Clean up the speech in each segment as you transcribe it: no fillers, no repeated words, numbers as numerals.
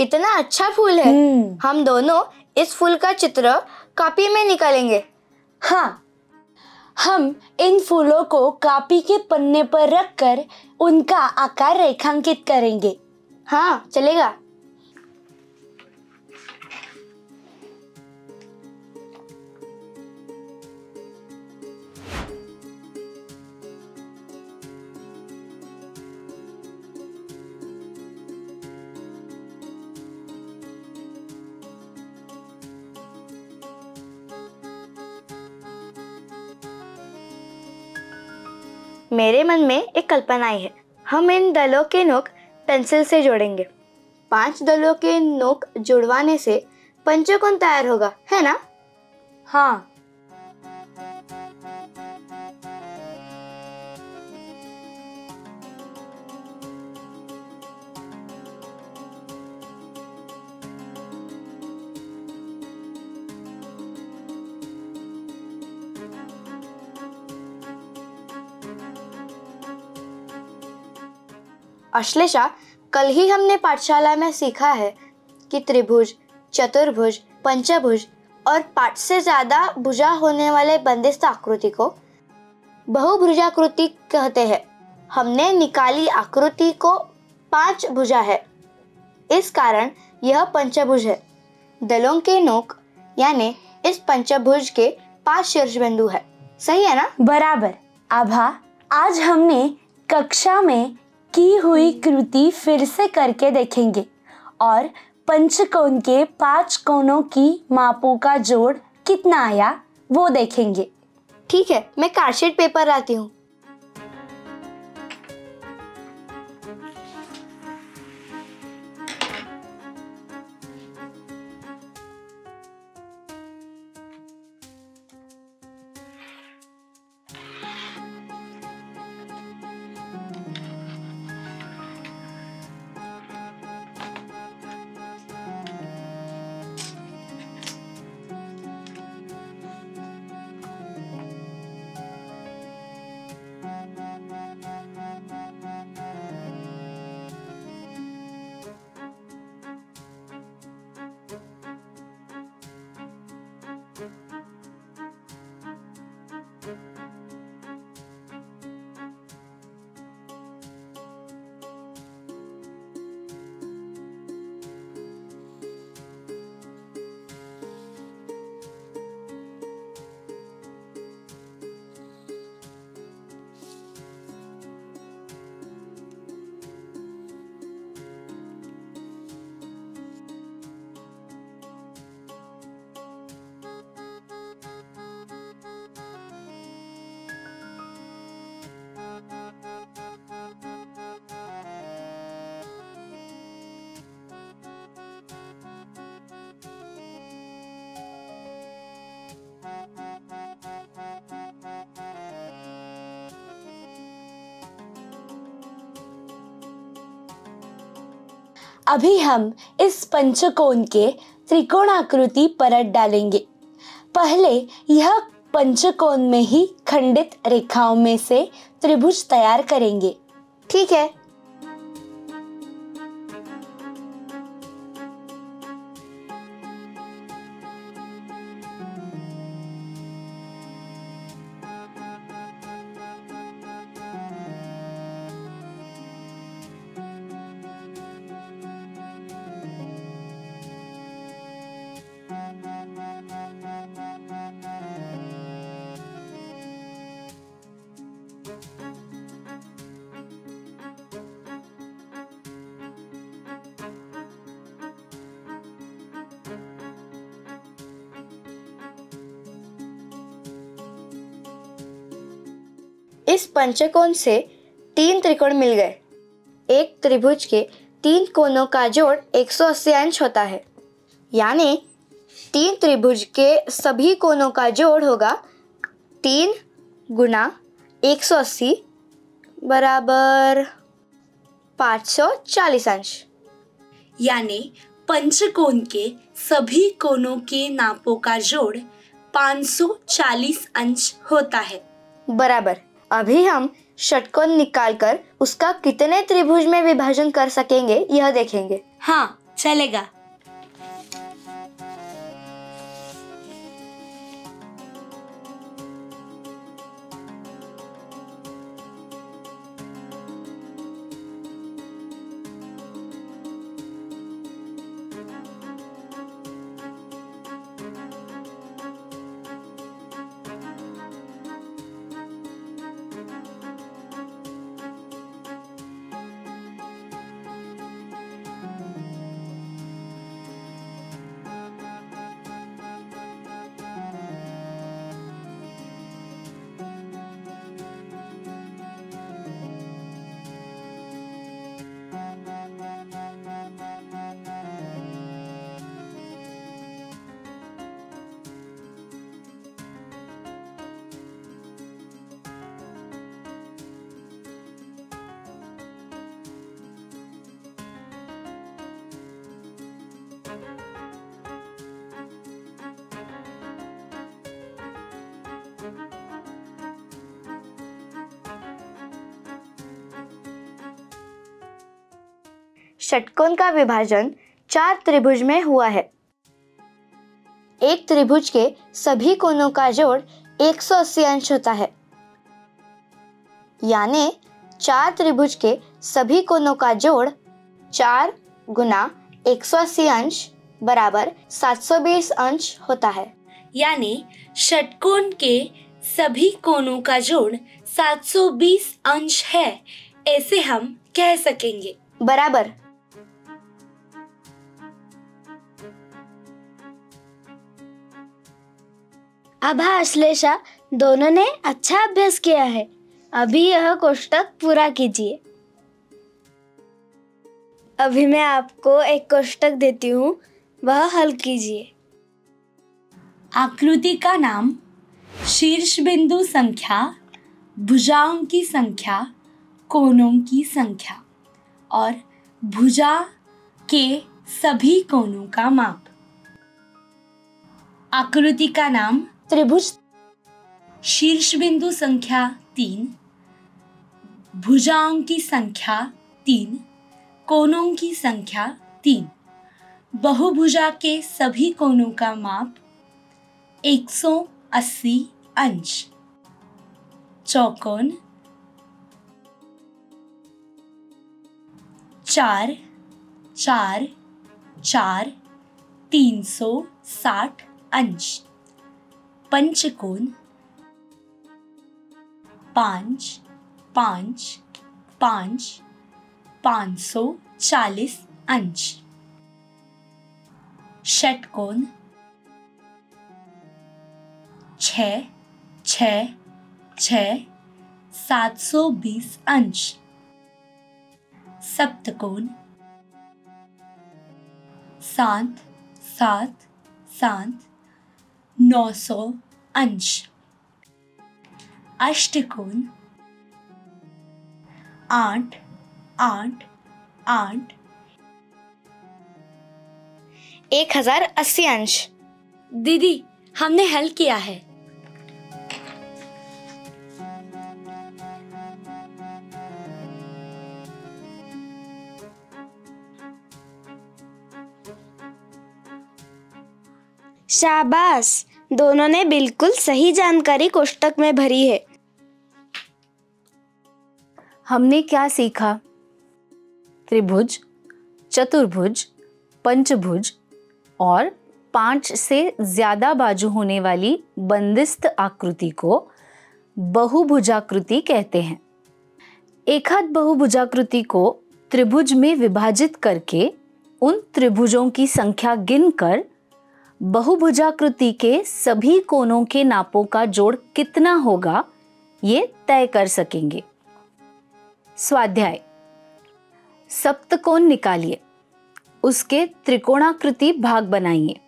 कितना अच्छा फूल है। हम दोनों इस फूल का चित्र कॉपी में निकालेंगे। हाँ, हम इन फूलों को कॉपी के पन्ने पर रखकर उनका आकार रेखांकित करेंगे। हाँ, चलेगा। मेरे मन में एक कल्पना आई है। हम इन दलों के नोक पेंसिल से जोड़ेंगे। 5 दलों के नोक जुड़वाने से पंचकोण तैयार होगा, है ना? हाँ। अश्लेषा, कल ही हमने पाठशाला में सीखा है कि त्रिभुज, चतुर्भुज, पंचभुज और 5 से ज्यादा भुजा होने वाले बंदिस्त आकृति को बहुभुजाकृति कहते हैं। हमने निकाली आकृति को 5 भुजा है, इस कारण यह पंचभुज है। दलों के नोक यानी इस पंचभुज के 5 शीर्ष बिंदु है। सही है ना? बराबर। आभा, आज हमने कक्षा में की हुई कृति फिर से करके देखेंगे और पंचकोण के 5 कोणों की मापों का जोड़ कितना आया वो देखेंगे। ठीक है, मैं कार्डशीट पेपर लाती हूँ। अभी हम इस पंचकोण के त्रिकोणाकृति परत डालेंगे। पहले यह पंचकोण में ही खंडित रेखाओं में से त्रिभुज तैयार करेंगे। ठीक है। इस पंचकोण से 3 त्रिकोण मिल गए। एक त्रिभुज के 3 कोणों का जोड़ 180 अंश होता है, यानी 3 त्रिभुज के सभी कोणों का जोड़ होगा 3 गुना 180 बराबर 540 अंश। यानी पंचकोण के सभी कोणों के नापों का जोड़ 540 अंश होता है। बराबर। अभी हम षटकोण निकालकर उसका कितने त्रिभुज में विभाजन कर सकेंगे यह देखेंगे। हाँ, चलेगा। षटकोण का विभाजन 4 त्रिभुज में हुआ है। एक त्रिभुज के सभी कोणों का जोड़ 180 अंश होता है, यानी 4 त्रिभुज के सभी कोणों का जोड़ 4 गुना 180 अंश बराबर 720 अंश होता है। यानी षटकोण के सभी कोणों का जोड़ 720 अंश है, ऐसे हम कह सकेंगे। बराबर। आभा, अश्लेषा, दोनों ने अच्छा अभ्यास किया है। अभी यह कोष्टक पूरा कीजिए। अभी मैं आपको एक कोष्टक देती हूँ, वह हल कीजिए। आकृति का नाम शीर्ष बिंदु संख्या, भुजाओं की संख्या, कोणों की संख्या और भुजा के सभी कोणों का माप। आकृति का नाम त्रिभुज, शीर्ष बिंदु संख्या 3, भुजाओं की संख्या 3, कोणों की संख्या 3, बहुभुजा के सभी कोणों का माप 180 अंश। चौकोन 4 4 4 360 अंश। पंचकोण 5 5 5 540 अंश। षटकोण 6 6 6 720 अंश। सप्तकोण 7 7 7 900 अंश। अष्टकोण 8 8 8 1080 अंश। दीदी, हमने हल किया है। शाबाश, दोनों ने बिल्कुल सही जानकारी कोष्टक में भरी है। हमने क्या सीखा? त्रिभुज, चतुर्भुज, पंचभुज और 5 से ज्यादा बाजू होने वाली बंदिस्त आकृति को बहुभुजाकृति कहते हैं। एकाध बहुभुजाकृति को त्रिभुज में विभाजित करके उन त्रिभुजों की संख्या गिनकर बहुभुजाकृति के सभी कोणों के नापों का जोड़ कितना होगा ये तय कर सकेंगे। स्वाध्याय। सप्तकोण निकालिए, उसके त्रिकोणाकृति भाग बनाइए।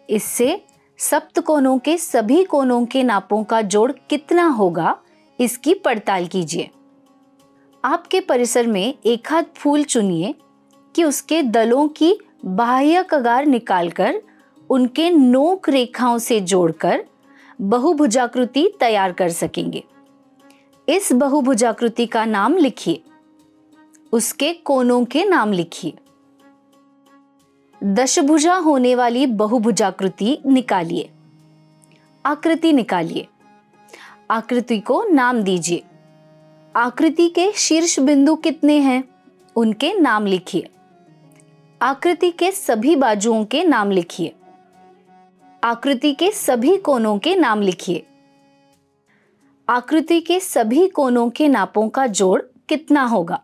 इससे सप्तकोणों के सभी कोणों के नापों का जोड़ कितना होगा इसकी पड़ताल कीजिए। आपके परिसर में एक आध फूल चुनिए कि उसके दलों की बाह्य कगार निकालकर उनके नोक रेखाओं से जोड़कर बहुभुजाकृति तैयार कर सकेंगे। इस बहुभुजाकृति का नाम लिखिए, उसके कोणों के नाम लिखिए। दशभुजा होने वाली बहुभुजाकृति निकालिए। आकृति निकालिए। आकृति को नाम दीजिए। आकृति के शीर्ष बिंदु कितने हैं, उनके नाम लिखिए। आकृति के सभी बाजुओं के नाम लिखिए। आकृति के सभी कोनों के नाम लिखिए। आकृति के सभी कोनों के नापों का जोड़ कितना होगा?